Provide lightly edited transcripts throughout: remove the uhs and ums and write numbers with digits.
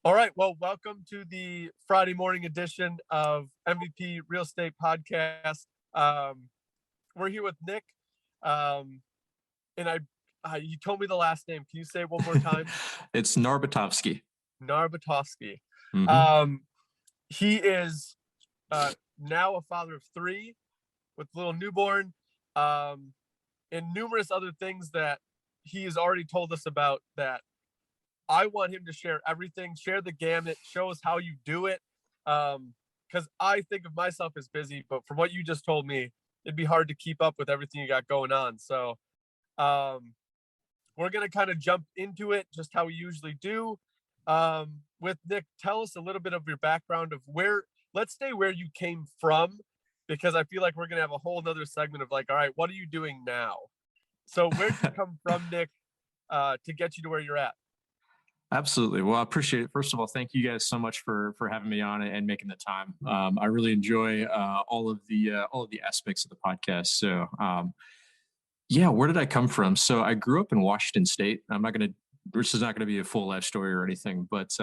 All right. Well, welcome to the Friday morning edition of MVP Real Estate Podcast. We're here with Nick, and you told me the last name. Can you say it one more time? It's Narbutovskih. Narbutovskih. Mm-hmm. He is now a father of three with a little newborn, and numerous other things that he has already told us about that I want him to share everything, share the gamut, show us how you do it. Because I think of myself as busy, but from what you just told me, it'd be hard to keep up with everything you got going on. So we're going to kind of jump into it just how we usually do. With Nick, tell us a little bit of your background of let's stay where you came from, because I feel like we're going to have a whole nother segment of like, all right, what are you doing now? So where'd you come from, Nick, to get you to where you're at? Absolutely. Well, I appreciate it. First of all, thank you guys so much for having me on and making the time. I really enjoy all of the aspects of the podcast. So, where did I come from? So I grew up in Washington State. This is not going to be a full life story or anything, but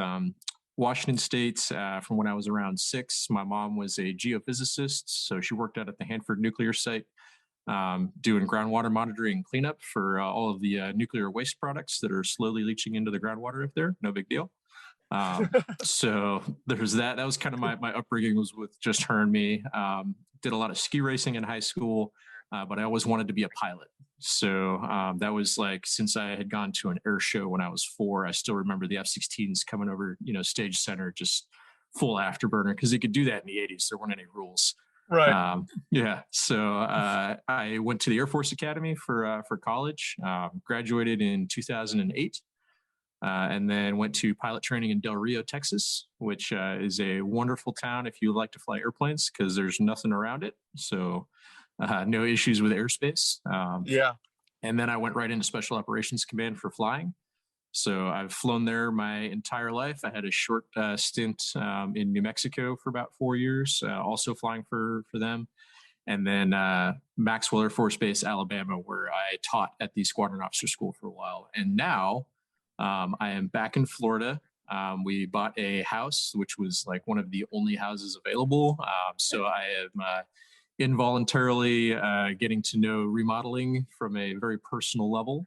Washington State, from when I was around 6, my mom was a geophysicist. So she worked out at the Hanford nuclear site, doing groundwater monitoring and cleanup for all of the nuclear waste products that are slowly leaching into the groundwater up there. No big deal. So there's that. That was kind of my upbringing, was with just her and me. Did a lot of ski racing in high school, but I always wanted to be a pilot. So that was like, since I had gone to an air show when I was 4, I still remember the F-16s coming over, stage center, just full afterburner, because they could do that in the 80s. There weren't any rules. Right. So I went to the Air Force Academy for college, graduated in 2008, and then went to pilot training in Del Rio, Texas, which is a wonderful town if you like to fly airplanes, because there's nothing around it. So no issues with airspace. And then I went right into Special Operations Command for flying. So I've flown there my entire life. I had a short stint in New Mexico for about 4 years, also flying for them. And then Maxwell Air Force Base, Alabama, where I taught at the Squadron Officer School for a while. And now I am back in Florida. We bought a house, which was like one of the only houses available. So I am involuntarily getting to know remodeling from a very personal level.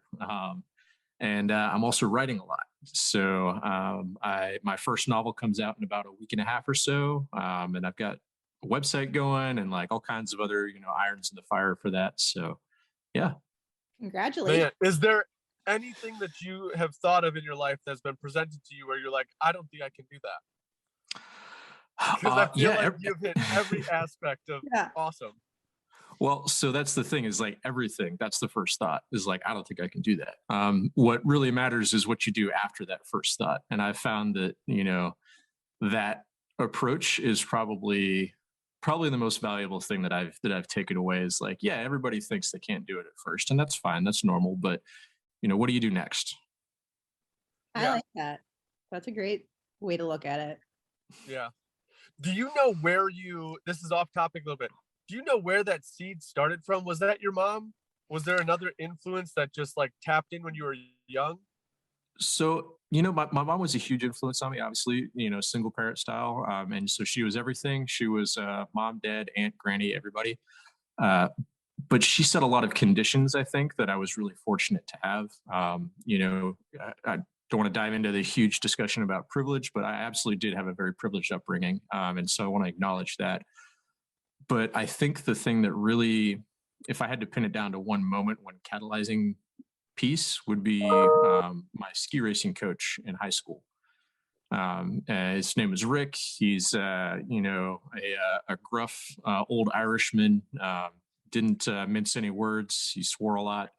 And I'm also writing a lot. So my first novel comes out in about a week and a half or so. And I've got a website going and like all kinds of other, irons in the fire for that. So, yeah. Congratulations. Man, is there anything that you have thought of in your life that's been presented to you where you're like, I don't think I can do that? Because I feel like you've hit every aspect of awesome. Well, so that's the thing, is like everything. That's the first thought, is like, I don't think I can do that. What really matters is what you do after that first thought. And I've found that, that approach is probably the most valuable thing that I've taken away, is like, yeah, everybody thinks they can't do it at first, and that's fine. That's normal. But, what do you do next? I like that. That's a great way to look at it. Yeah. Do you know where this is off topic a little bit. Do you know where that seed started from? Was that your mom? Was there another influence that just like tapped in when you were young? So, my mom was a huge influence on me, obviously, single parent style. And so she was everything. She was mom, dad, aunt, granny, everybody. But she set a lot of conditions, I think, that I was really fortunate to have. I don't want to dive into the huge discussion about privilege, but I absolutely did have a very privileged upbringing. And so I want to acknowledge that. But I think the thing that really, if I had to pin it down to one moment, one catalyzing piece, would be my ski racing coach in high school. His name is Rick. He's, a gruff old Irishman. Didn't mince any words. He swore a lot.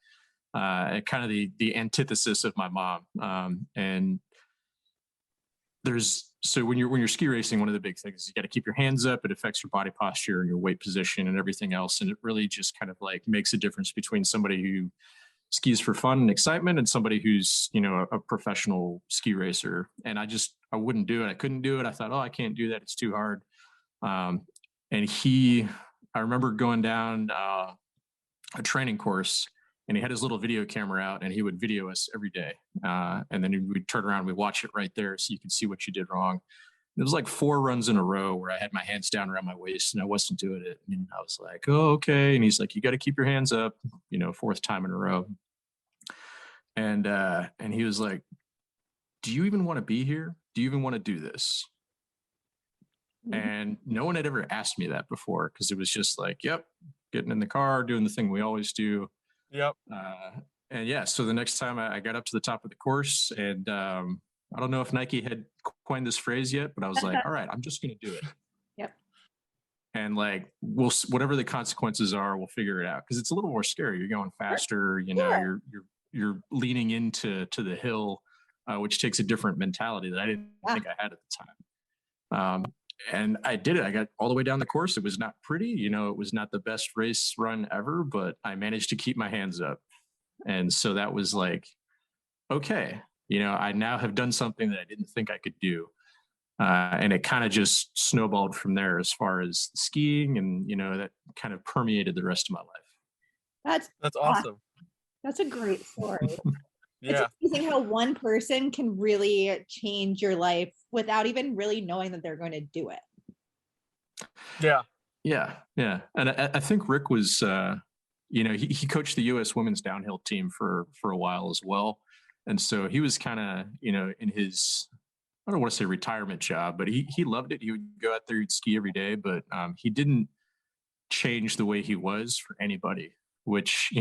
Kind of the antithesis of my mom. And so when you're ski racing, one of the big things is you got to keep your hands up. It affects your body posture and your weight position and everything else. And it really just kind of like makes a difference between somebody who skis for fun and excitement and somebody who's, a professional ski racer. And I wouldn't do it. I couldn't do it. I thought, I can't do that. It's too hard. I remember going down a training course, and he had his little video camera out, and he would video us every day. And then we'd turn around, we'd watch it right there so you could see what you did wrong. It was like 4 runs in a row where I had my hands down around my waist and I wasn't doing it. And I was like, oh, okay. And he's like, you got to keep your hands up, 4th time in a row. And he was like, do you even want to be here? Do you even want to do this? And no one had ever asked me that before, because it was just like, yep, getting in the car, doing the thing we always do. Yep. And yeah, so the next time I got up to the top of the course, and I don't know if Nike had coined this phrase yet, but I was like, all right, I'm just going to do it. Yep. And like, whatever the consequences are, we'll figure it out. Because it's a little more scary. You're going faster, you're leaning into the hill, which takes a different mentality that I didn't think I had at the time. And I did it. I got all the way down the course. It was not pretty, it was not the best race run ever, but I managed to keep my hands up. And so that was like, okay, I now have done something that I didn't think I could do. And it kind of just snowballed from there as far as skiing, and, that kind of permeated the rest of my life. That's awesome. That's a great story. Yeah. It's amazing how one person can really change your life without even really knowing that they're going to do it. Yeah. Yeah. Yeah. And I think Rick was, he coached the U.S. women's downhill team for a while as well. And so he was kind of, in his, I don't want to say retirement job, but he loved it. He would go out there, he'd ski every day, but he didn't change the way he was for anybody, which,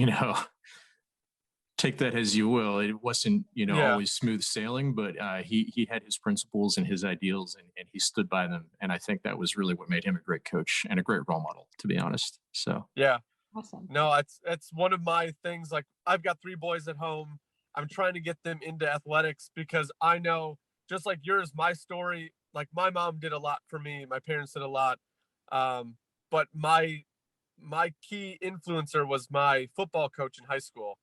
take that as you will. It wasn't, always smooth sailing, but he had his principles and his ideals, and he stood by them. And I think that was really what made him a great coach and a great role model, to be honest. So, yeah. Awesome. No, it's one of my things. Like, I've got 3 boys at home. I'm trying to get them into athletics, because I know, just like yours, my story, like my mom did a lot for me. My parents did a lot. But my key influencer was my football coach in high school.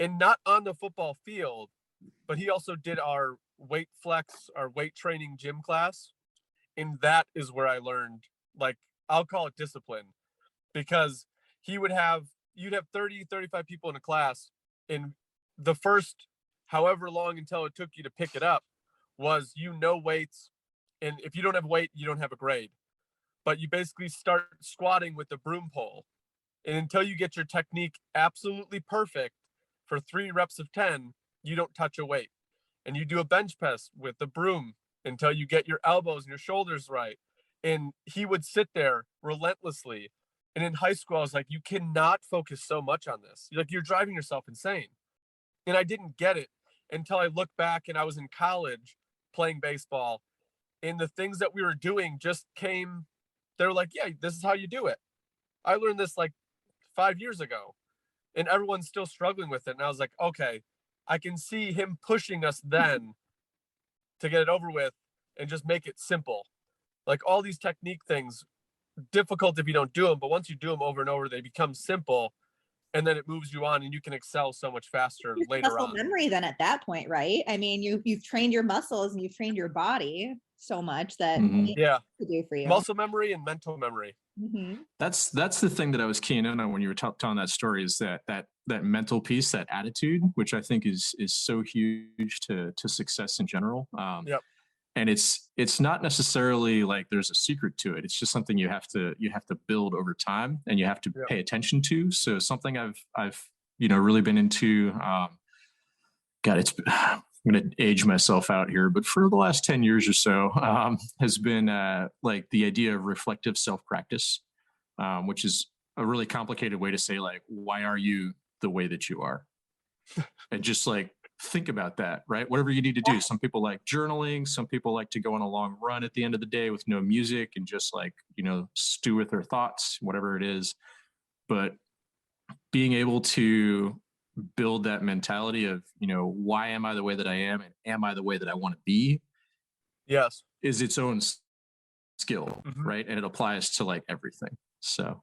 And not on the football field, but he also did our weight flex, our weight training gym class. And that is where I learned, like, I'll call it discipline, because you'd have 30, 35 people in a class, and the first however long until it took you to pick it up was, weights. And if you don't have weight, you don't have a grade. But you basically start squatting with the broom pole. And until you get your technique absolutely perfect, for 3 reps of 10, you don't touch a weight. And you do a bench press with the broom until you get your elbows and your shoulders right. And he would sit there relentlessly. And in high school, I was like, you cannot focus so much on this. You're driving yourself insane. And I didn't get it until I looked back, and I was in college playing baseball. And the things that we were doing just came, they're like, yeah, this is how you do it. I learned this like 5 years ago. And everyone's still struggling with it. And I was like, okay, I can see him pushing us then to get it over with and just make it simple. Like, all these technique things, difficult if you don't do them, but once you do them over and over, they become simple, and then it moves you on, and you can excel so much faster later muscle on. Memory then at that point, right? I mean, you've trained your muscles and you've trained your body so much that to do for you. Muscle memory and mental memory. Mm-hmm. That's the thing that I was keying in on when you were telling that story, is that mental piece, that attitude, which I think is so huge to success in general. Yep. And it's not necessarily like there's a secret to it. It's just something you have to build over time, and you have to pay attention to. So something I've really been into. I'm going to age myself out here, but for the last 10 years or so, has been like the idea of reflective self-practice, which is a really complicated way to say, like, why are you the way that you are? And just like, think about that, right? Whatever you need to do. Some people like journaling. Some people like to go on a long run at the end of the day with no music and just like, stew with their thoughts, whatever it is. But being able to build that mentality of, why am I the way that I am, and am I the way that I want to be? Yes. Is its own skill, right? And it applies to like everything. So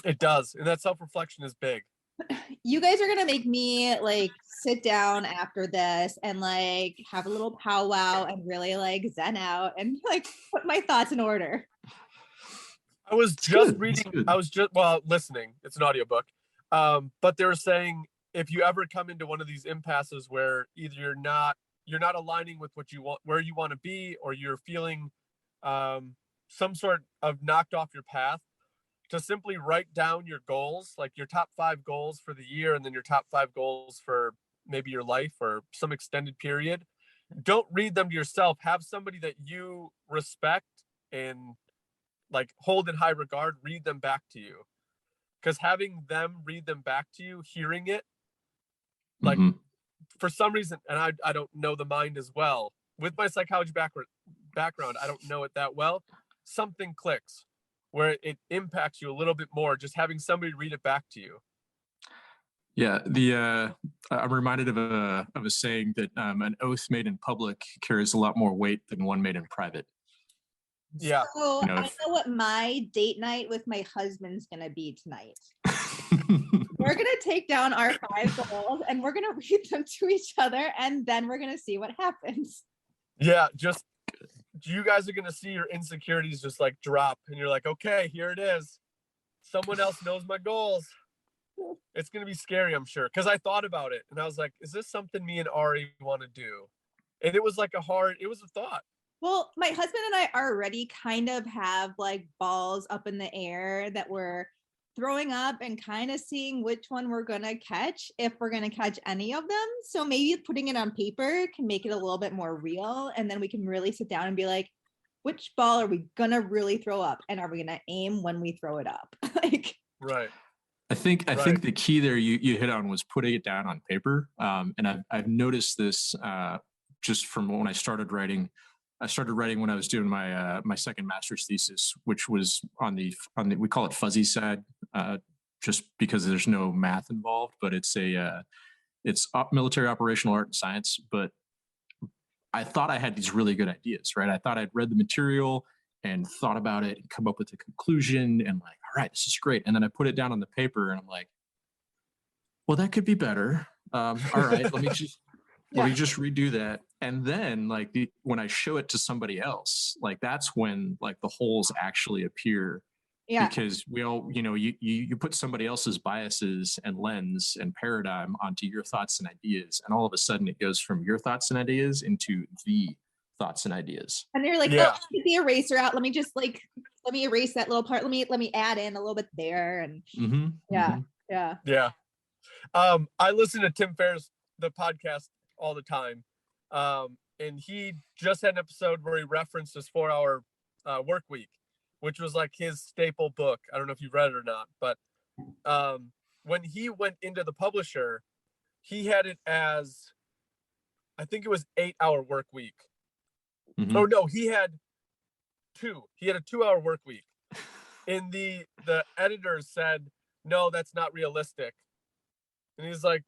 it does. And that self-reflection is big. You guys are going to make me like sit down after this and like have a little powwow and really like zen out and like put my thoughts in order. I was just reading, listening. It's an audiobook. But they were saying if you ever come into one of these impasses where either you're not aligning with what you want, where you want to be, or you're feeling some sort of knocked off your path, to simply write down your goals, like your top 5 goals for the year, and then your top 5 goals for maybe your life or some extended period. Don't read them to yourself. Have somebody that you respect and like hold in high regard read them back to you, because having them read them back to you, hearing it, like for some reason, and I don't know the mind as well with my psychology background, I don't know it that well. Something clicks where it impacts you a little bit more, just having somebody read it back to you. Yeah, I'm reminded of a saying that an oath made in public carries a lot more weight than one made in private. Yeah. So I know what my date night with my husband's gonna be tonight. We're gonna take down our 5 goals and we're gonna read them to each other, and then we're gonna see what happens. Yeah, just you guys are gonna see your insecurities just like drop, and you're like, okay, here it is. Someone else knows my goals. It's gonna be scary, I'm sure, because I thought about it and I was like, is this something me and Ari want to do? And it was like it was a thought. Well, my husband and I already kind of have like balls up in the air that we're throwing up and kind of seeing which one we're going to catch, if we're going to catch any of them. So maybe putting it on paper can make it a little bit more real. And then we can really sit down and be like, which ball are we going to really throw up? And are we going to aim when we throw it up? Like, right. I think the key there you hit on was putting it down on paper. And I've noticed this just from when I started writing. I started writing when I was doing my second master's thesis, which was on the we call it fuzzy side, just because there's no math involved, but it's military operational art and science. But I thought I had these really good ideas, right? I thought I'd read the material and thought about it and come up with a conclusion and like, all right, this is great. And then I put it down on the paper and I'm like, well, that could be better. All right, let me just redo that. And then like when I show it to somebody else, like that's when like the holes actually appear. Yeah. Because we all, you put somebody else's biases and lens and paradigm onto your thoughts and ideas. And all of a sudden it goes from your thoughts and ideas into the thoughts and ideas. And they're like, oh, get the eraser out. Let me erase that little part. Let me add in a little bit there. And yeah. I listen to Tim Ferriss, the podcast, all the time. And he just had an episode where he referenced his 4-hour work week, which was like his staple book. I don't know if you've read it or not, but when he went into the publisher, he had it as, I think it was 8-hour work week. Mm-hmm. Oh no, he had a 2-hour work week. And the editors said, no, that's not realistic. And he's like,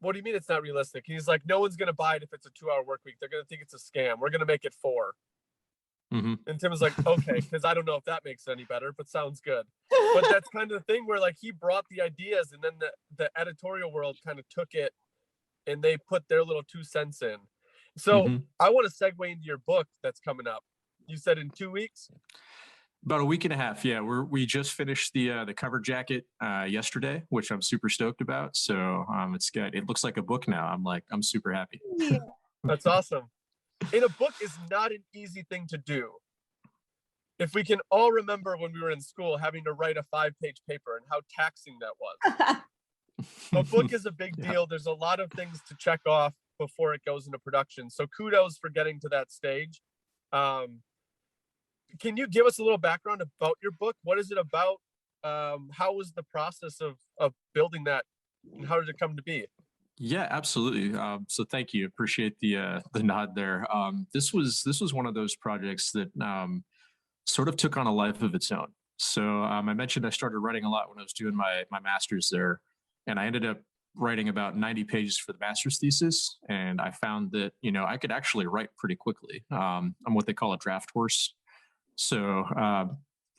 what do you mean it's not realistic? And he's like, no one's going to buy it if it's a 2-hour work week. They're going to think it's a scam. We're going to make it 4. Mm-hmm. And Tim was like, okay, because I don't know if that makes it any better, but sounds good. But that's kind of the thing where like he brought the ideas and then the editorial world kind of took it and they put their little 2 cents in. So I want to segue into your book that's coming up. You said in 2 weeks? About a week and a half. Yeah, we just finished the cover jacket yesterday, which I'm super stoked about. So it's good. It looks like a book now. I'm super happy. Yeah. That's awesome. And a book is not an easy thing to do. If we can all remember when we were in school having to write a 5-page paper and how taxing that was. A book is a big deal. There's a lot of things to check off before it goes into production. So kudos for getting to that stage. Can you give us a little background about your book? What is it about? How was the process of building that, and how did it come to be? Yeah, absolutely. So thank you. Appreciate the nod there. This was one of those projects that sort of took on a life of its own. So I mentioned I started writing a lot when I was doing my master's there, and I ended up writing about 90 pages for the master's thesis. And I found that, I could actually write pretty quickly. I'm what they call a draft horse. So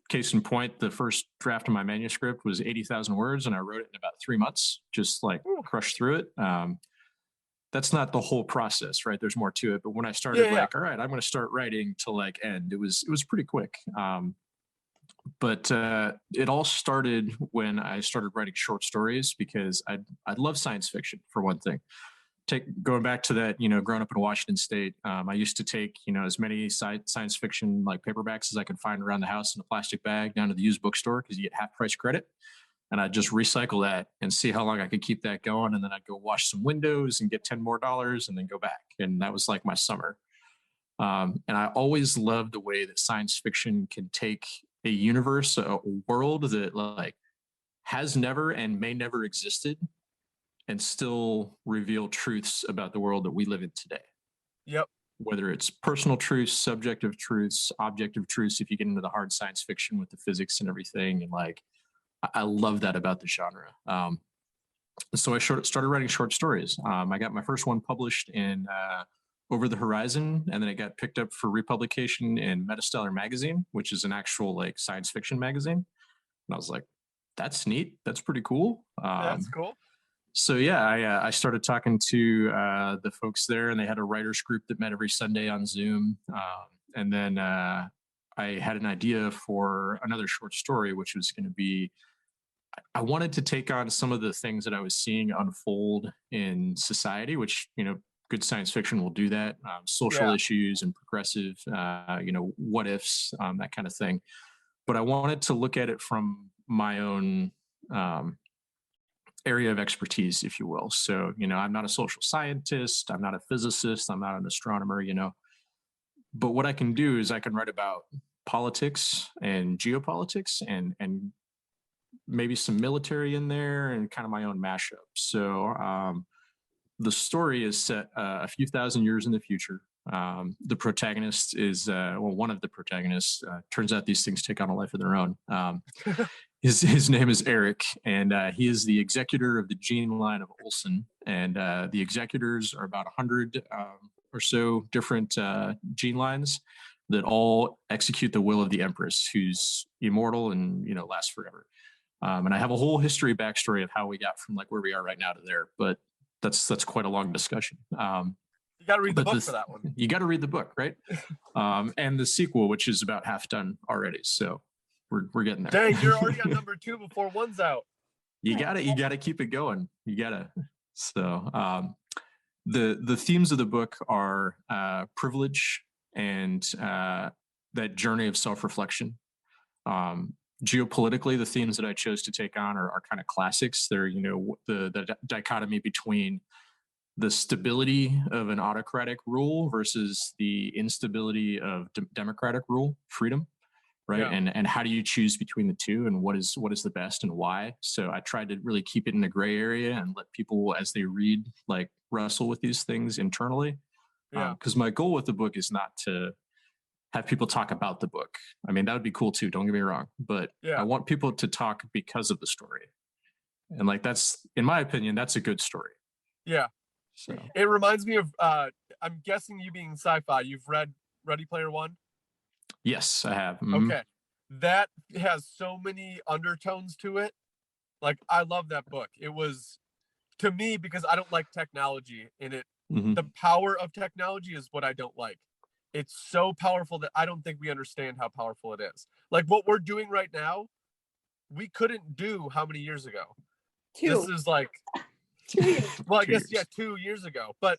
case in point, the first draft of my manuscript was 80,000 words and I wrote it in about 3 months, just like crushed through it. That's not the whole process, right? There's more to it. But when I started all right, I'm going to start writing to like end, it was pretty quick. But it all started when I started writing short stories because I love science fiction for one thing. Going back to that, growing up in Washington State, I used to take, as many science fiction like paperbacks as I could find around the house in a plastic bag down to the used bookstore because you get half price credit. And I'd just recycle that and see how long I could keep that going. And then I'd go wash some windows and get $10 more and then go back. And that was like my summer. And I always loved the way that science fiction can take a universe, a world that like has never and may never existed and still reveal truths about the world that we live in today. Yep. Whether it's personal truths, subjective truths, objective truths, if you get into the hard science fiction with the physics and everything. And like, I love that about the genre. So I started writing short stories. I got my first one published in Over the Horizon, and then it got picked up for republication in Metastellar Magazine, which is an actual like science fiction magazine. And I was like, that's neat. That's pretty cool. That's cool. So yeah, I started talking to the folks there, and they had a writers group that met every Sunday on Zoom. And then I had an idea for another short story, which was going to be, I wanted to take on some of the things that I was seeing unfold in society, which, good science fiction will do that. Social issues and progressive, what ifs, that kind of thing. But I wanted to look at it from my own area of expertise, if you will. So, I'm not a social scientist. I'm not a physicist. I'm not an astronomer, but what I can do is I can write about politics and geopolitics and maybe some military in there and kind of my own mashup. So the story is set a few thousand years in the future. The protagonist is, one of the protagonists. Turns out these things take on a life of their own. His name is Eric, and he is the executor of the gene line of Olsen. And the executors are about 100 or so different gene lines that all execute the will of the Empress, who's immortal and lasts forever. And I have a whole history backstory of how we got from like where we are right now to there, but that's quite a long discussion. You got to read the book for that one. You got to read the book, right? And the sequel, which is about half done already. So we're getting there. Dang, you're already on number 2 before 1's out. You got to keep it going. You got to. So the themes of the book are privilege and that journey of self-reflection. Geopolitically, the themes that I chose to take on are kind of classics. They're, the dichotomy between the stability of an autocratic rule versus the instability of democratic rule, freedom, right? Yeah. And how do you choose between the two, and what is the best and why? So I tried to really keep it in a gray area and let people, as they read, like wrestle with these things internally. Yeah. Because my goal with the book is not to have people talk about the book. I mean, that would be cool too, don't get me wrong, but I want people to talk because of the story. And like, that's, in my opinion, that's a good story. Yeah. So it reminds me of, I'm guessing you being sci-fi, you've read Ready Player One? Yes, I have. Okay. That has so many undertones to it. Like, I love that book. It was, to me, because I don't like technology in it, the power of technology is what I don't like. It's so powerful that I don't think we understand how powerful it is. Like what we're doing right now, we couldn't do how many years ago? 2. This is like 2 years. Well, I guess 2 years ago. But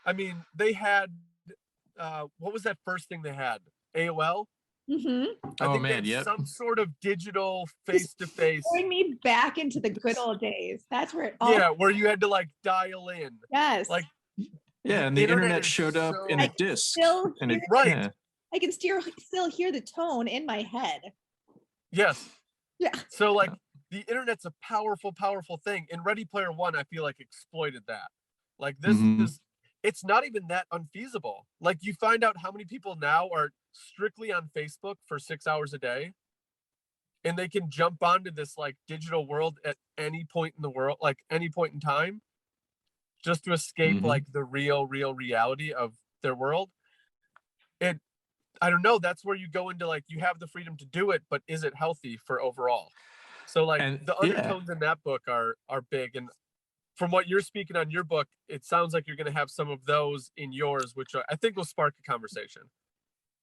I mean, they had what was that first thing they had? AOL. I think they had some sort of digital face-to-face. Bring me back into the good old days. That's where it all. Where you had to like dial in. Yes. Like. Yeah, and the internet showed up in a disc. Right. I can still hear the tone in my head. Yes. Yeah. So like the internet's a powerful, powerful thing. And Ready Player One, I feel like exploited that. Like this is, it's not even that unfeasible. Like you find out how many people now are strictly on Facebook for 6 hours a day. And they can jump onto this like digital world at any point in the world, like any point in time, just to escape like the real reality of their world. And I don't know, that's where you go into like, you have the freedom to do it, but is it healthy for overall? So like the undertones in that book are big. And from what you're speaking on your book, it sounds like you're going to have some of those in yours, which I think will spark a conversation.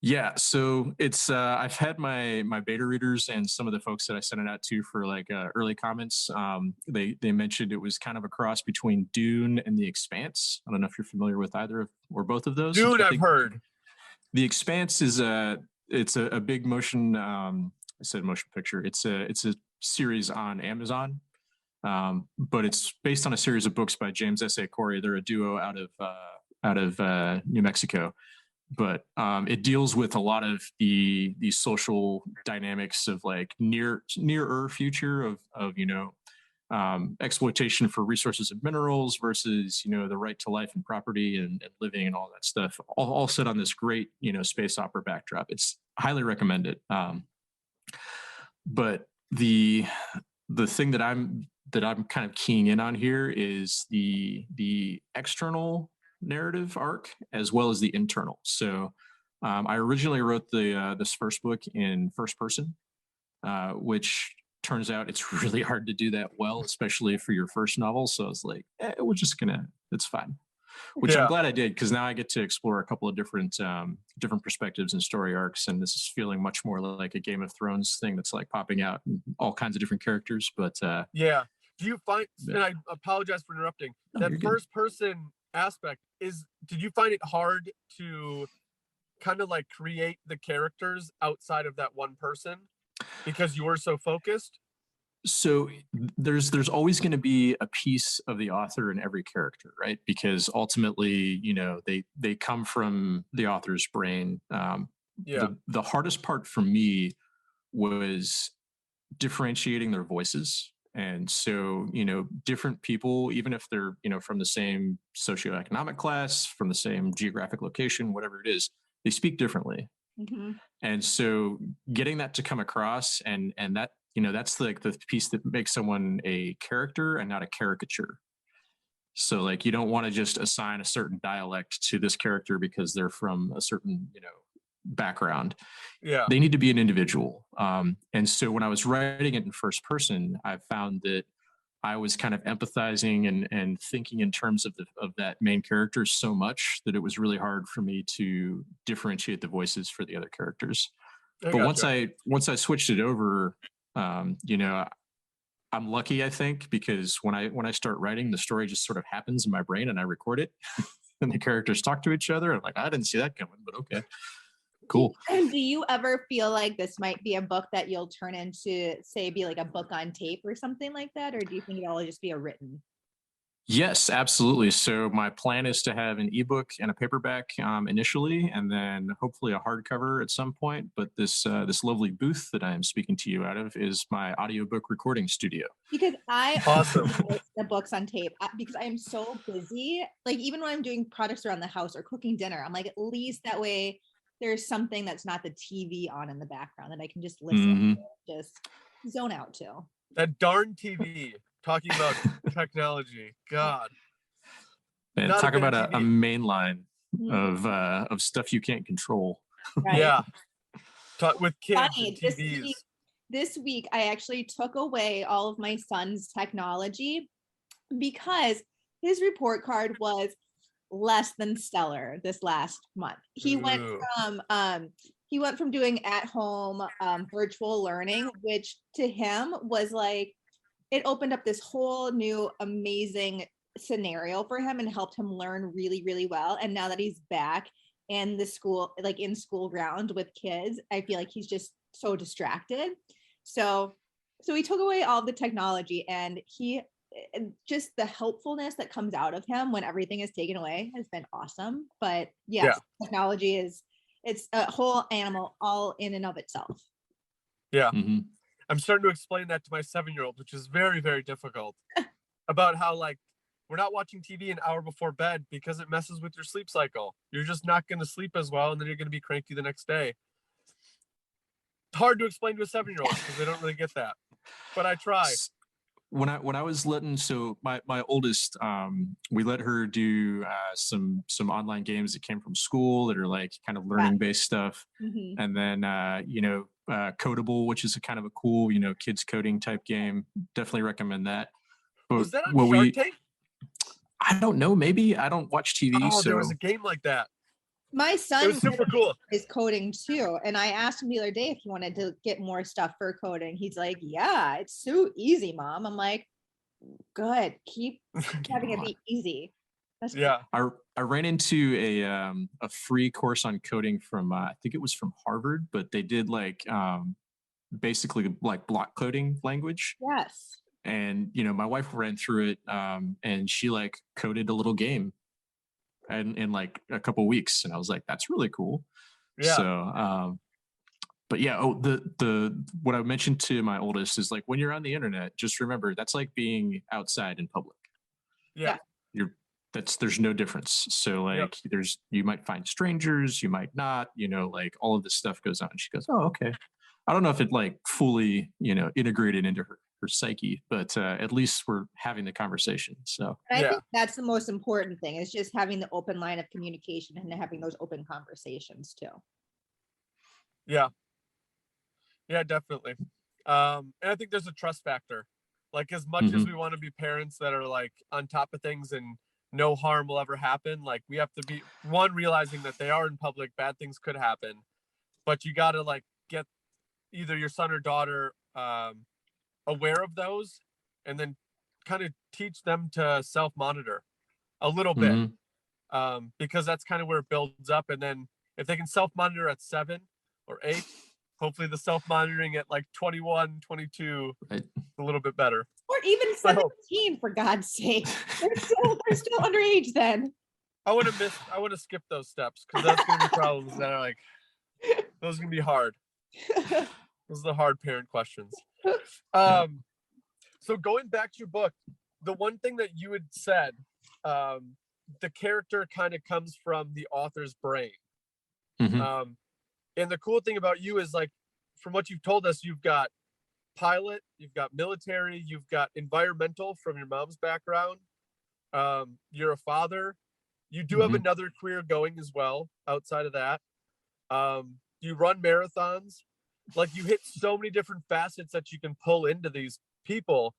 Yeah, so it's I've had my beta readers and some of the folks that I sent it out to for like early comments. They mentioned it was kind of a cross between Dune and The Expanse. I don't know if you're familiar with either or both of those. Dude, I I've think heard. The Expanse is a big motion. I said motion picture. It's a series on Amazon, but it's based on a series of books by James S.A. Corey. They're a duo out of New Mexico, but it deals with a lot of the social dynamics of like nearer future of exploitation for resources and minerals versus the right to life and property and living and all that stuff, all set on this great space opera backdrop. It's highly recommended. But the thing that I'm kind of keying in on here is the external narrative arc as well as the internal. So I originally wrote this first book in first person, which turns out it's really hard to do that well, especially for your first novel. So I was like, we're just it's fine. Which I'm glad I did, because now I get to explore a couple of different perspectives and story arcs, and this is feeling much more like a Game of Thrones thing that's like popping out and all kinds of different characters. But yeah, do you find? And I apologize for interrupting. No, that first person aspect did you find it hard to kind of like create the characters outside of that one person because you were so focused? So there's always going to be a piece of the author in every character, right? Because ultimately, they come from the author's brain. The hardest part for me was differentiating their voices. And so, different people, even if they're, from the same socioeconomic class, from the same geographic location, whatever it is, they speak differently. Mm-hmm. And so getting that to come across and that, that's like the piece that makes someone a character and not a caricature. So like, you don't want to just assign a certain dialect to this character because they're from a certain, background. Yeah. They need to be an individual. And so when I was writing it in first person, I found that I was kind of empathizing and thinking in terms of that main character so much that it was really hard for me to differentiate the voices for the other characters. But once I switched it over, I'm lucky, I think, because when I start writing, the story just sort of happens in my brain and I record it and the characters talk to each other. I'm like, I didn't see that coming, but okay. Cool. Do you ever feel like this might be a book that you'll turn into, say, be like a book on tape or something like that? Or do you think it'll just be a written? Yes, absolutely. So my plan is to have an ebook and a paperback initially, and then hopefully a hardcover at some point. But this lovely booth that I am speaking to you out of is my audiobook recording studio. Because I awesome the books on tape because I am so busy. Like even when I'm doing projects around the house or cooking dinner, I'm like, at least that way there's something that's not the TV on in the background that I can just listen to, just zone out to. That darn TV. Talking about technology, God. And talk about a main line of stuff you can't control. Right. Yeah. With kids Funny, and TVs. This week, I actually took away all of my son's technology because his report card was less than stellar this last month. He went from doing at home virtual learning, which to him was like, it opened up this whole new amazing scenario for him and helped him learn really, really well. And now that he's back in the school, like in school ground with kids, I feel like he's just so distracted. So he took away all the technology, and he just the helpfulness that comes out of him when everything is taken away has been awesome. But yes, technology it's a whole animal all in and of itself. Yeah. Mm-hmm. I'm starting to explain that to my 7-year-old, which is very, very difficult, about how like we're not watching TV an hour before bed because it messes with your sleep cycle. You're just not going to sleep as well, and then you're going to be cranky the next day. It's hard to explain to a 7-year-old because they don't really get that, but I try. When I was letting, so my oldest, we let her do some online games that came from school that are like kind of learning based stuff, and then Codable, which is a kind of a cool kids coding type game. Definitely recommend that. But was that on Shark Tank? I don't know. Maybe I don't watch TV. Oh, there was a game like that. My It son was super cool. is coding too. And I asked him the other day if he wanted to get more stuff for coding. He's like, yeah, it's so easy, Mom. I'm like, good. Keep having it be easy. That's Yeah. I ran into a free course on coding from I think it was from Harvard, but they did like basically like block coding language. Yes. And my wife ran through it, and she like coded a little game in like a couple weeks, and I was like, that's really cool. Yeah. So but yeah, oh, the what I mentioned to my oldest is like, when you're on the internet, just remember that's like being outside in public. Yeah. There's no difference. So like you might find strangers, you might not, like all of this stuff goes on. And she goes, oh, okay. I don't know if it like fully, integrated into her psyche, but at least we're having the conversation. So and I think that's the most important thing, is just having the open line of communication and having those open conversations too. Yeah. Yeah, definitely. And I think there's a trust factor. Like, as much as we want to be parents that are like on top of things and no harm will ever happen, like we have to be realizing that they are in public, bad things could happen, but you got to like get either your son or daughter aware of those, and then kind of teach them to self-monitor a little bit, because that's kind of where it builds up. And then if they can self-monitor at 7 or 8, hopefully the self-monitoring at like 21, 22, right. a little bit better. Or even 17, for God's sake. They're still underage then. I want to skip those steps, because that's going to be problems that are like, those are going to be hard. Those are the hard parent questions. So going back to your book, the one thing that you had said, the character kind of comes from the author's brain. And the cool thing about you is, like, from what you've told us, you've got pilot, you've got military, you've got environmental from your mom's background. You're a father. You do have another career going as well outside of that. You run marathons. Like, you hit so many different facets that you can pull into these people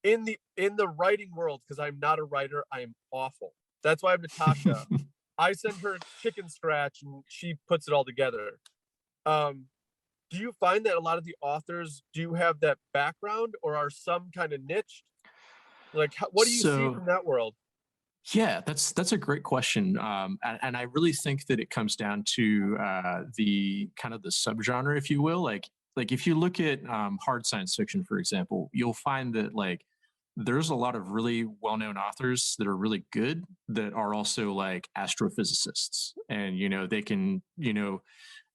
in the writing world. Because I'm not a writer, I am awful. That's why I'm Natasha. I send her chicken scratch and she puts it all together. Do you find that a lot of the authors do have that background, or are some kind of niched? Like, what do you see from that world? Yeah, that's a great question. And I really think that it comes down to the kind of the subgenre, if you will. Like if you look at hard science fiction, for example, you'll find that like there's a lot of really well-known authors that are really good that are also like astrophysicists, and they can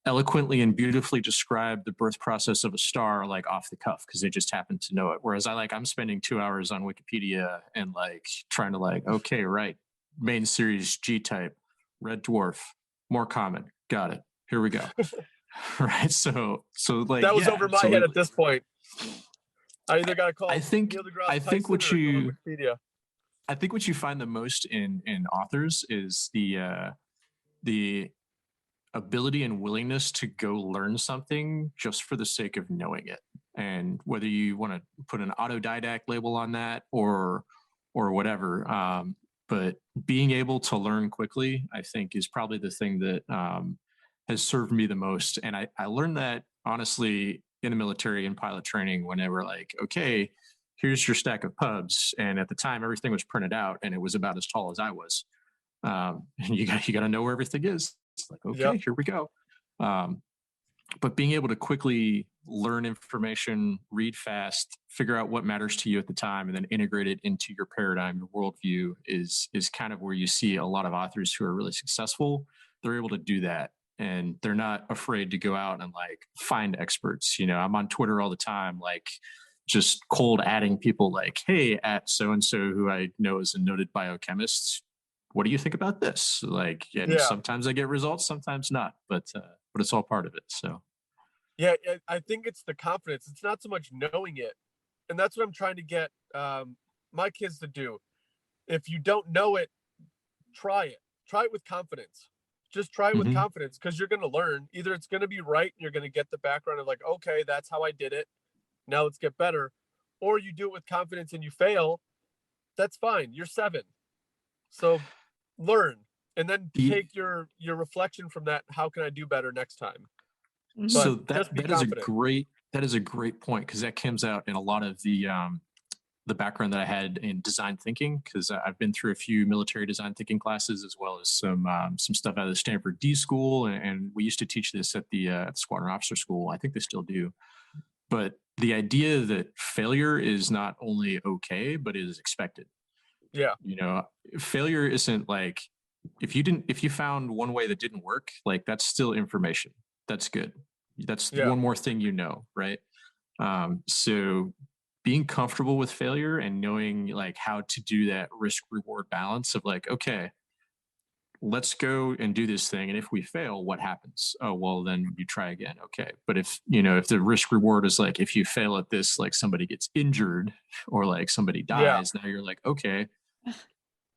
eloquently and beautifully describe the birth process of a star like off the cuff because they just happen to know it. Whereas I'm spending 2 hours on Wikipedia and like trying to like, okay, right, main series G type, red dwarf, more common, got it. Here we go. Right. So like that was over my head at this point. I either got to call. I think what you find the most in authors is the ability and willingness to go learn something just for the sake of knowing it. And whether you want to put an autodidact label on that or whatever, but being able to learn quickly, I think, is probably the thing that has served me the most. And I learned that honestly in the military and pilot training, when they were like, okay, here's your stack of pubs. And at the time, everything was printed out and it was about as tall as I was. And you got to know where everything is. It's like, okay, here we go. But being able to quickly learn information, read fast, figure out what matters to you at the time, and then integrate it into your paradigm, your worldview is kind of where you see a lot of authors who are really successful. They're able to do that, and they're not afraid to go out and like find experts. I'm on Twitter all the time, like just cold adding people like, hey, at so-and-so who I know is a noted biochemist, what do you think about this? Like, and sometimes I get results, sometimes not, but it's all part of it. So, yeah, I think it's the confidence. It's not so much knowing it, and that's what I'm trying to get my kids to do. If you don't know it, try it. Try it with confidence. Just try it with confidence, because you're going to learn. Either it's going to be right, and you're going to get the background of like, okay, that's how I did it. Now let's get better. Or you do it with confidence and you fail. That's fine. You're 7. So learn. and then take your reflection from that. How can I do better next time? Mhm. So But just be that is confident. that is a great point, because that comes out in a lot of the background that I had in design thinking, because I've been through a few military design thinking classes, as well as some stuff out of the Stanford D School, and we used to teach this at the Squadron Officer School. I think they still do. But the idea that failure is not only okay, but is expected. Yeah. You know, failure isn't like, if you found one way that didn't work, like that's still information. That's good. That's one more thing, right? So being comfortable with failure and knowing like how to do that risk reward balance of like, okay, let's go and do this thing, and if we fail, what happens? Oh, well, then you try again. Okay, but if the risk reward is like, if you fail at this, like somebody gets injured or like somebody dies, now you're like, okay,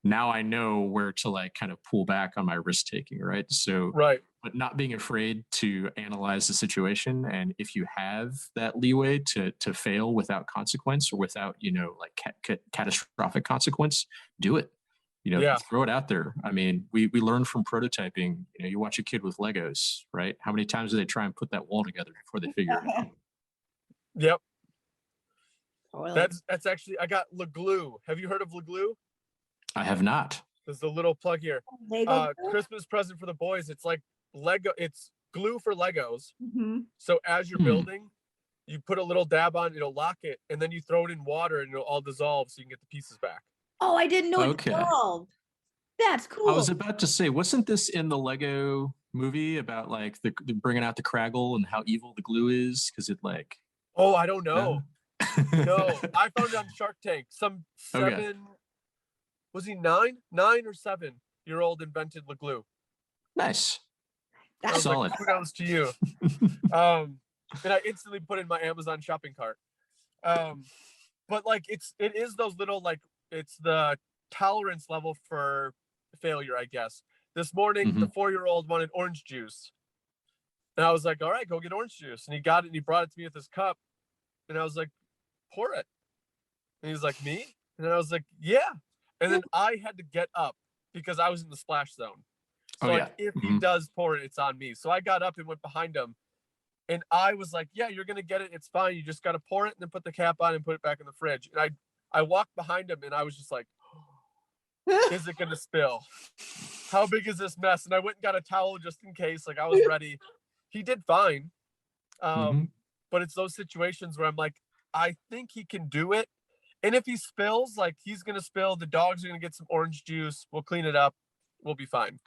now I know where to like kind of pull back on my risk taking, right? So but not being afraid to analyze the situation, and if you have that leeway to fail without consequence, or without like catastrophic consequence, do it. Throw it out there. I mean, we learn from prototyping. You watch a kid with Legos, right? How many times do they try and put that wall together before they figure it out? Yep. Totally. That's actually, I got Le Glue. Have you heard of Le Glue? I have not. There's a little plug here. Lego Christmas present for the boys. It's like Lego. It's glue for Legos. Mhm. So as you're building, you put a little dab on, it'll lock it, and then you throw it in water, and it'll all dissolve, so you can get the pieces back. Oh, I didn't know it Okay. dissolved. That's cool. I was about to say, wasn't this in the Lego movie about like the bringing out the Craggle and how evil the glue is? Because it like. Oh, I don't know. No, I found it on Shark Tank. Some seven, was he 9 or 7-year-old invented Le Glue. Nice. That's solid. Like, kudos to you. And I instantly put in my Amazon shopping cart. But like it is those little, like, it's the tolerance level for failure, I guess. This morning, the 4-year-old wanted orange juice. And I was like, all right, go get orange juice. And he got it, and he brought it to me with his cup. And I was like, pour it. And he was like, me? And I was like, yeah. And then I had to get up because I was in the splash zone. So if he does pour it, it's on me. So I got up and went behind him. And I was like, yeah, you're going to get it. It's fine. You just got to pour it and then put the cap on and put it back in the fridge. And I walked behind him, and I was just like, is it going to spill? How big is this mess? And I went and got a towel just in case. Like, I was ready. He did fine. But it's those situations where I'm like, I think he can do it. And if he spills, like, he's going to spill. The dogs are going to get some orange juice. We'll clean it up. We'll be fine.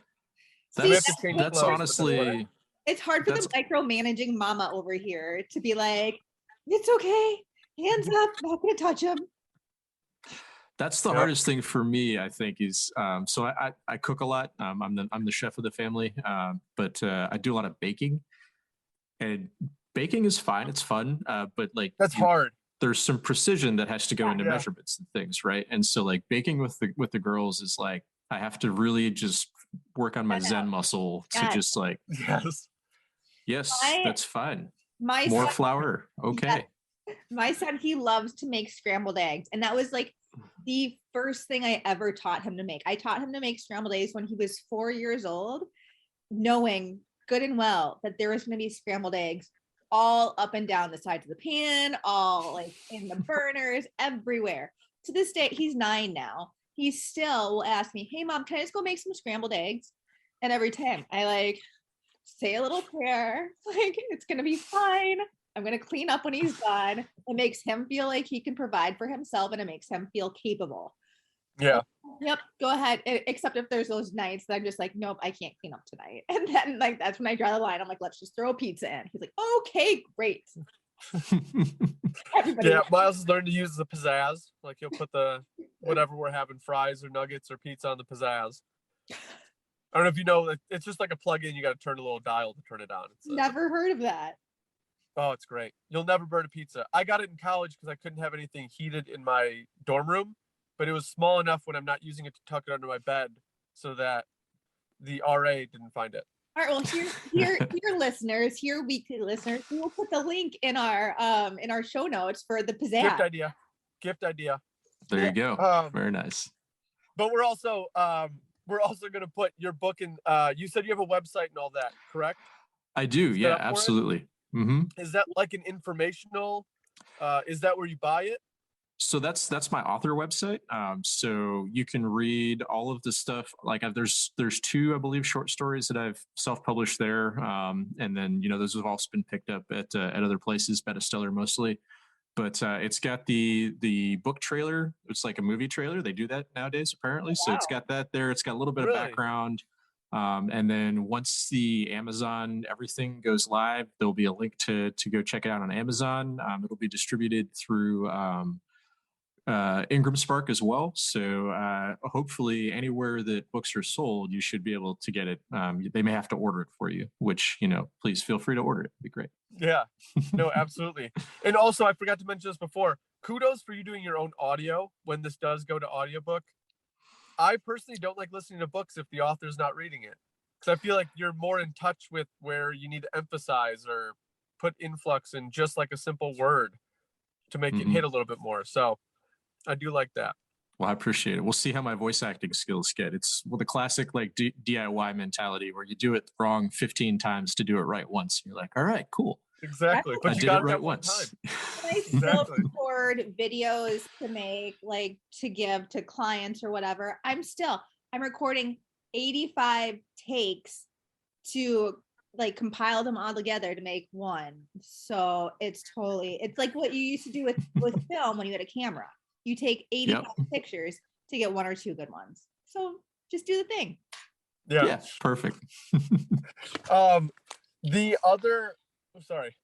That's honestly... It's hard for the micromanaging mama over here to be like, it's okay. Hands up. Not going to touch him. That's the hardest thing for me, I think, is so I cook a lot. I'm the chef of the family, but I do a lot of baking. And baking is fine. It's fun. But like, that's hard. There's some precision that has to go into measurements and things, right? And so like baking with the girls is like, I have to really just work on my Zen muscle to just like, yes, that's fine. More flour. Okay. Yeah. My son, he loves to make scrambled eggs. And that was like the first thing I ever taught him to make. I taught him to make scrambled eggs when he was 4 years old, knowing good and well that there was going to be scrambled eggs all up and down the sides of the pan, all like in the burners, everywhere. To this day, he's 9 now. He still will ask me, hey, Mom, can I just go make some scrambled eggs? And every time I like say a little prayer, like, it's going to be fine. I'm going to clean up when he's done. It makes him feel like he can provide for himself, and it makes him feel capable. Yeah. Yep. Go ahead. Except if there's those nights that I'm just like, nope, I can't clean up tonight. And then like, that's when I draw the line. I'm like, let's just throw a pizza in. He's like, okay, great. Everybody Miles has learned to use the pizzazz. Like, he'll put the whatever we're having, fries or nuggets or pizza, on the pizzazz. I don't know if you know, it's just like a plug-in. You got to turn a little dial to turn it on. Never heard of that. Oh, it's great. You'll never burn a pizza. I got it in college because I couldn't have anything heated in my dorm room, but it was small enough when I'm not using it to tuck it under my bed so that the RA didn't find it. All right, well, here, listeners, here, weekly listeners, we will put the link in our show notes for the pizzazz. Gift idea. There you go. Very nice. But we're also we're also going to put your book in. You said you have a website and all that, correct? I do. Yeah, absolutely. Mm-hmm. Is that like an informational? Is that where you buy it? So that's my author website. So you can read all of the stuff. Like there's two, I believe, short stories that I've self-published there, and then those have also been picked up at other places, Bestseller mostly. But it's got the book trailer. It's like a movie trailer. They do that nowadays, apparently. So it's got that there. It's got a little bit of background. And then once the Amazon everything goes live, there'll be a link to go check it out on Amazon. It'll be distributed through Ingram Spark as well. So hopefully anywhere that books are sold, you should be able to get it. They may have to order it for you, which, please feel free to order it. It'd be great. Yeah, no, absolutely. And also, I forgot to mention this before. Kudos for you doing your own audio when this does go to audiobook. I personally don't like listening to books if the author's not reading it, because I feel like you're more in touch with where you need to emphasize or put influx in just like a simple word to make it hit a little bit more. So I do like that. Well, I appreciate it. We'll see how my voice acting skills get. It's the classic like DIY mentality where you do it wrong 15 times to do it right once. You're like, all right, cool. Exactly. But I did it right once. I still record videos to make, like, to give to clients or whatever. I'm recording 85 takes to like compile them all together to make one. So it's like what you used to do with film when you had a camera. You take 85 pictures to get one or two good ones. So just do the thing. Yeah, perfect. The other, sorry,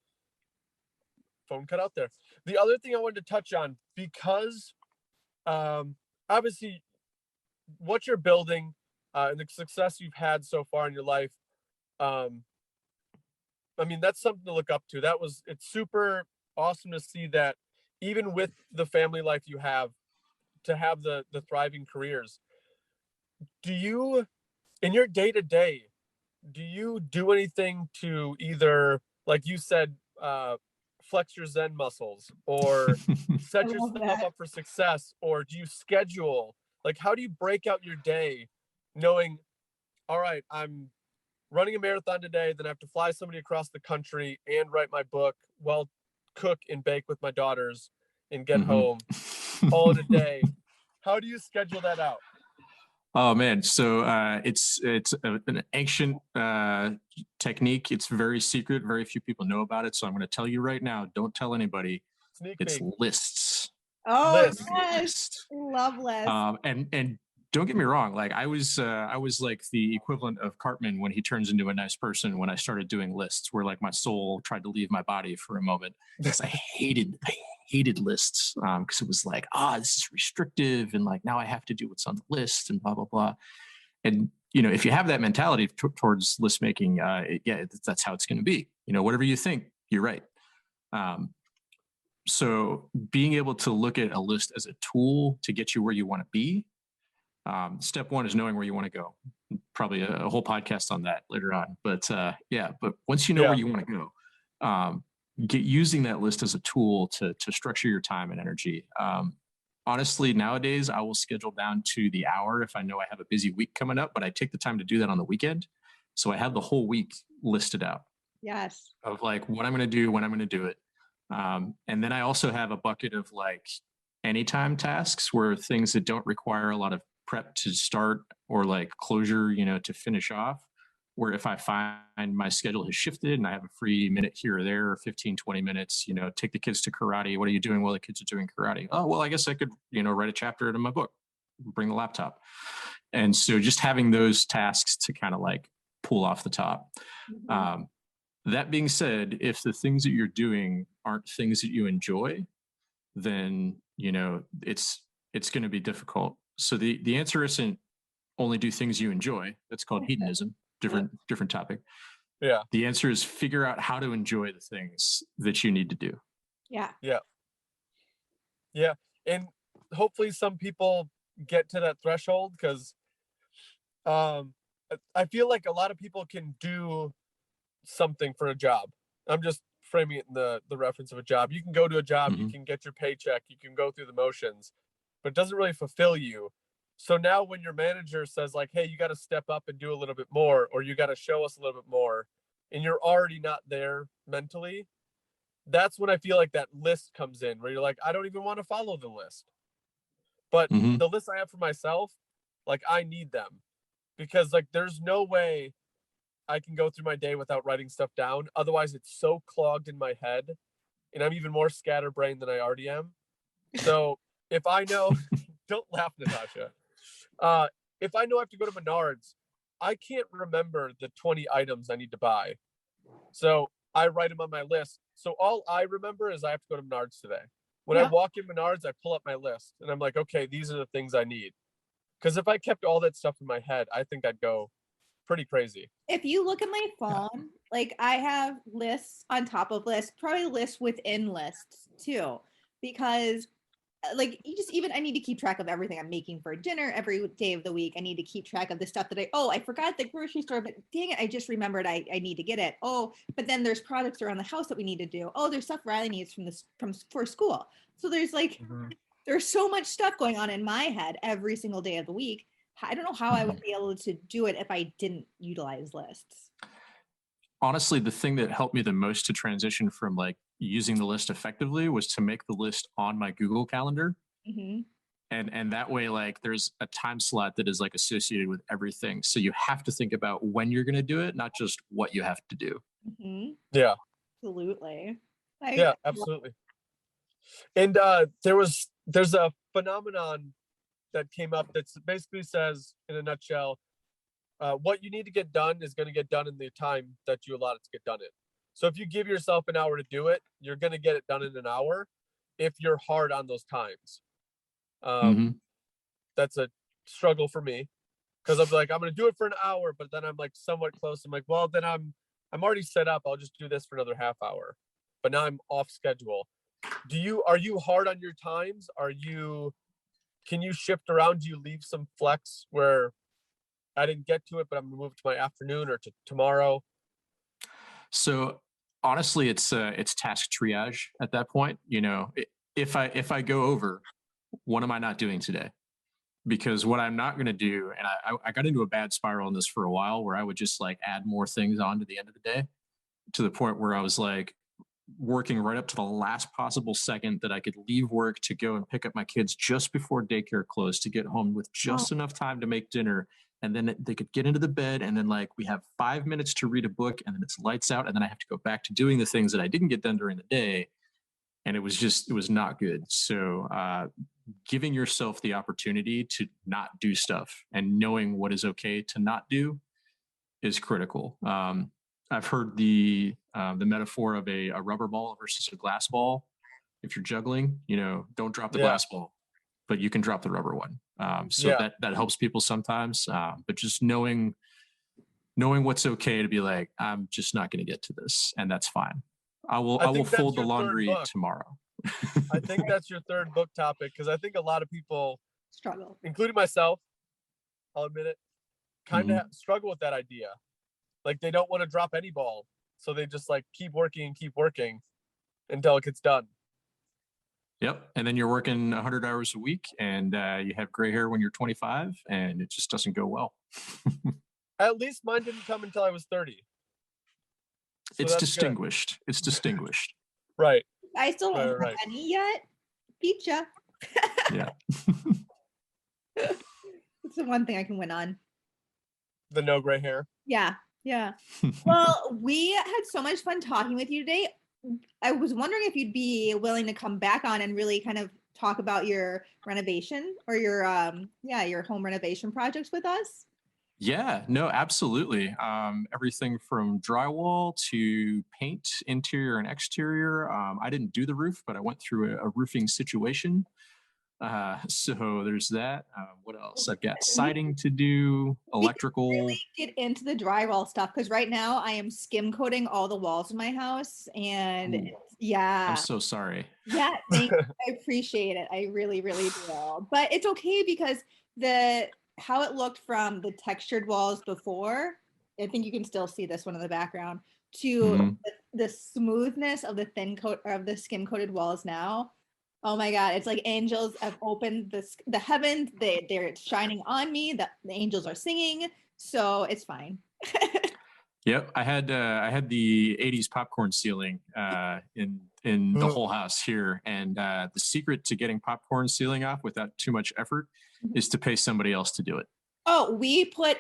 phone cut out there. The other thing I wanted to touch on, because obviously what you're building and the success you've had so far in your life, I mean, that's something to look up to. It's super awesome to see that even with the family life you have, to have the thriving careers. Do you, in your day-to-day, do you do anything to either, like you said, flex your Zen muscles or set yourself up for success? Or do you schedule? Like, how do you break out your day knowing, all right, I'm running a marathon today, then I have to fly somebody across the country and write my book while cook and bake with my daughters and get home all in a day? How do you schedule that out? Oh man, so it's an ancient technique. It's very secret. Very few people know about it. So I'm going to tell you right now. Don't tell anybody. It's lists. Oh, yes. Love lists. And don't get me wrong. Like I was like the equivalent of Cartman when he turns into a nice person. When I started doing lists, where like my soul tried to leave my body for a moment, because I hated lists, because it was like, this is restrictive, and like now I have to do what's on the list and blah blah blah. And if you have that mentality towards list making, that's how it's going to be. Whatever you think, you're right. So being able to look at a list as a tool to get you where you want to be. Step one is knowing where you want to go. Probably a whole podcast on that later on. But but once you know where you want to go, using that list as a tool to structure your time and energy. Honestly, nowadays, I will schedule down to the hour if I know I have a busy week coming up, but I take the time to do that on the weekend. So I have the whole week listed out. Yes. Of like what I'm going to do, when I'm going to do it. And then I also have a bucket of like anytime tasks, where things that don't require a lot of prep to start or like closure, to finish off, where if I find my schedule has shifted and I have a free minute here or there, 15, 20 minutes, take the kids to karate. What are you doing while the kids are doing karate? Oh, well, I guess I could, write a chapter in my book, bring the laptop. And so just having those tasks to kind of like pull off the top. That being said, if the things that you're doing aren't things that you enjoy, then, it's going to be difficult. So the answer isn't only do things you enjoy. That's called hedonism. Different topic. Yeah. The answer is figure out how to enjoy the things that you need to do. Yeah. And hopefully some people get to that threshold, because I feel like a lot of people can do something for a job. I'm just framing it in the reference of a job. You can go to a job, you can get your paycheck, you can go through the motions, but it doesn't really fulfill you. So now when your manager says like, hey, you got to step up and do a little bit more, or you got to show us a little bit more, and you're already not there mentally, that's when I feel like that list comes in where you're like, I don't even want to follow the list. But Mhm. the list I have for myself, like I need them because like there's no way I can go through my day without writing stuff down. Otherwise, it's so clogged in my head and I'm even more scatterbrained than I already am. So if I know, don't laugh, Natasha. If I know I have to go to Menards, I can't remember the 20 items I need to buy. So I write them on my list. So all I remember is I have to go to Menards today. When I Yeah. walk in Menards, I pull up my list and I'm like, okay, these are the things I need. Because if I kept all that stuff in my head, I think I'd go pretty crazy. If you look at my phone, like I have lists on top of lists, probably lists within lists too, because like you just even I need to keep track of everything I'm making for dinner every day of the week. I need to keep track of the stuff that I forgot at the grocery store, but dang it, I just remembered I need to get it. Oh, but then there's projects around the house that we need to do. Oh, there's stuff Riley needs from for school. So there's like there's so much stuff going on in my head every single day of the week. I don't know how I would be able to do it if I didn't utilize lists. Honestly, the thing that helped me the most to transition from like using the list effectively was to make the list on my Google Calendar. Mm-hmm. And that way, like there's a time slot that is like associated with everything. So you have to think about when you're going to do it, not just what you have to do. Mm-hmm. Yeah. Absolutely. Yeah, absolutely. And there's a phenomenon that came up that basically says in a nutshell, what you need to get done is going to get done in the time that you allot it to get done in. So if you give yourself an hour to do it, you're going to get it done in an hour if you're hard on those times. Mm-hmm. That's a struggle for me because I'm like, I'm going to do it for an hour, but then I'm like somewhat close. I'm like, well, then I'm already set up. I'll just do this for another half hour, but now I'm off schedule. Are you hard on your times? Can you shift around? Do you leave some flex where I didn't get to it, but I'm gonna move to my afternoon or to tomorrow? So honestly, it's task triage at that point. You know, if I go over, what am I not doing today? Because what I'm not going to do, and I got into a bad spiral in this for a while, where I would just like add more things on to the end of the day, to the point where I was like working right up to the last possible second that I could leave work to go and pick up my kids just before daycare closed to get home with just enough time to make dinner. And then they could get into the bed. And then like we have 5 minutes to read a book and then it's lights out. And then I have to go back to doing the things that I didn't get done during the day. And it was not good. So giving yourself the opportunity to not do stuff and knowing what is okay to not do is critical. I've heard the metaphor of a rubber ball versus a glass ball. If you're juggling, you know, don't drop the glass ball, but you can drop the rubber one. So that helps people sometimes. But just knowing what's okay to be like, I'm just not going to get to this, and that's fine. I will fold the laundry tomorrow. I think that's your third book topic because I think a lot of people struggle, including myself, I'll admit it, kind of struggle with that idea. Like they don't want to drop any ball. So they just like keep working until it gets done. Yep. And then you're working 100 hours a week and you have gray hair when you're 25 and it just doesn't go well. At least mine didn't come until I was 30. So it's distinguished. Good. It's distinguished. Right. I still don't have any yet. Beat ya. Yeah. It's the one thing I can win on. The no gray hair. Yeah. Yeah. Well, we had so much fun talking with you today. I was wondering if you'd be willing to come back on and really kind of talk about your renovation or your home renovation projects with us. Yeah, no, absolutely. Everything from drywall to paint, interior and exterior. I didn't do the roof, but I went through a roofing situation. So there's that. What else? I've got siding to do, electrical. Really get into the drywall stuff because right now I am skim coating all the walls in my house, and I'm so sorry. Yeah, thank you. I appreciate it. I really, really do. But it's okay because how it looked from the textured walls before, I think you can still see this one in the background, to the smoothness of the thin coat of the skim coated walls now. Oh my God. It's like angels have opened the heavens. They're shining on me. The angels are singing. So it's fine. Yep, I had the '80s popcorn ceiling in the whole house here, and the secret to getting popcorn ceiling off without too much effort is to pay somebody else to do it. Oh, we put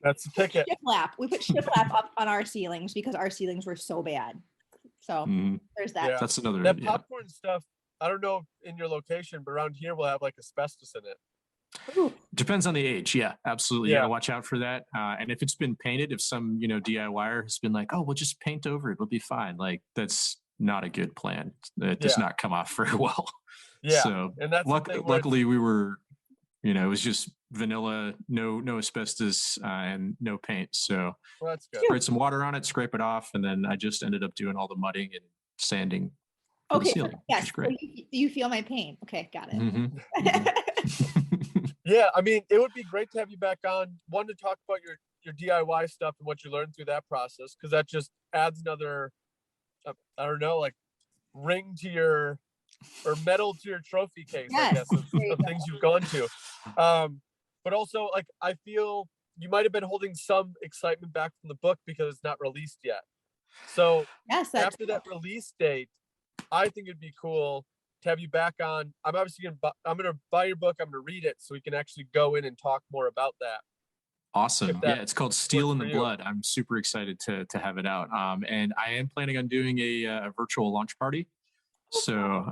That's the ticket. shiplap. We put shiplap up on our ceilings because our ceilings were so bad. So there's that. Yeah. That's another. That popcorn stuff. I don't know in your location, but around here we'll have like asbestos in it. Ooh. Depends on the age. Yeah, absolutely. Yeah. You gotta watch out for that. And if it's been painted, if some, DIYer has been like, oh, we'll just paint over it, we'll be fine. Like that's not a good plan. It does not come off very well. Yeah. So and that's luckily we were, it was just vanilla, no asbestos, and no paint. So that's good. sprayed some water on it, scrape it off, and then I just ended up doing all the mudding and sanding. Okay. Ceiling, yes. is great. So you feel my pain. Okay, got it. Yeah, I mean, it would be great to have you back on. One, to talk about your DIY stuff and what you learned through that process, because that just adds another, I don't know, like ring to your, or medal to your trophy case, I guess, of things you've gone to. But also, like, I feel you might have been holding some excitement back from the book because it's not released yet. So after that release date, I think it'd be cool to have you back on. I'm obviously gonna buy your book. I'm gonna read it so we can actually go in and talk more about that. Awesome. Yeah, it's called Steel in the Blood. I'm super excited to have it out. And I am planning on doing a virtual launch party. So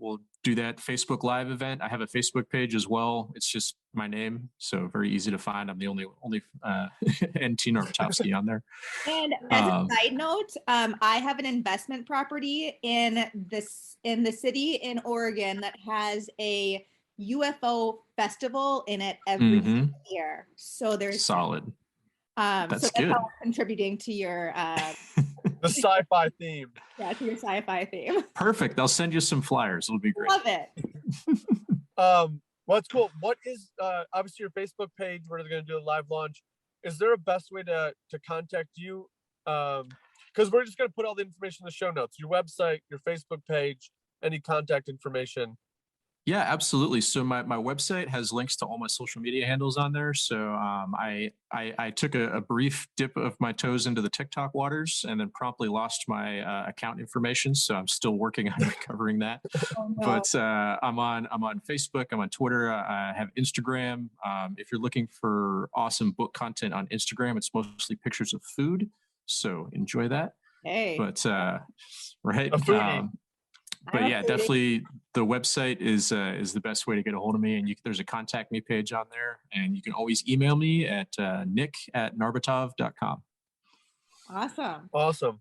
we'll do that Facebook Live event. I have a Facebook page as well. It's just my name, so very easy to find. I'm the only NT Narbutovskih on there. And as a side note, I have an investment property in the city in Oregon that has a UFO festival in it every year. So there's solid. That's good. How contributing to your the sci-fi theme. Yeah, to your sci-fi theme. Perfect. I'll send you some flyers. It'll be great. Love it. Well, that's cool. What is obviously your Facebook page where they're going to do a live launch? Is there a best way to contact you? Because we're just going to put all the information in the show notes. Your website, your Facebook page, any contact information. Yeah, absolutely. So my website has links to all my social media handles on there. So I took a brief dip of my toes into the TikTok waters and then promptly lost my account information. So I'm still working on recovering that. Oh, no. But I'm on Facebook. I'm on Twitter. I have Instagram. If you're looking for awesome book content on Instagram, it's mostly pictures of food. So enjoy that. Hey. But right. A foodie. But yeah, definitely the website is the best way to get a hold of me. And there's a contact me page on there. And you can always email me at nick@narbutov.com. Awesome.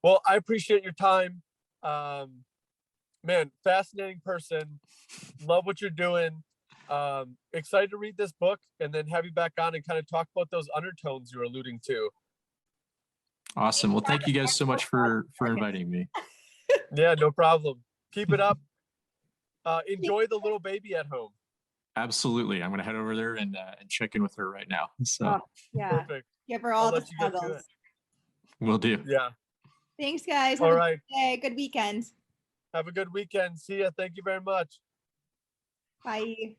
Well, I appreciate your time. Man, fascinating person. Love what you're doing. Excited to read this book and then have you back on and kind of talk about those undertones you were alluding to. Awesome. Well, thank you guys so much for inviting me. Yeah, no problem. Keep it up. Enjoy the little baby at home. Absolutely. I'm going to head over there and check in with her right now. So perfect. Give her all the snuggles. Will do. Yeah. Thanks, guys. All right. Good weekend. Have a good weekend. See ya. Thank you very much. Bye.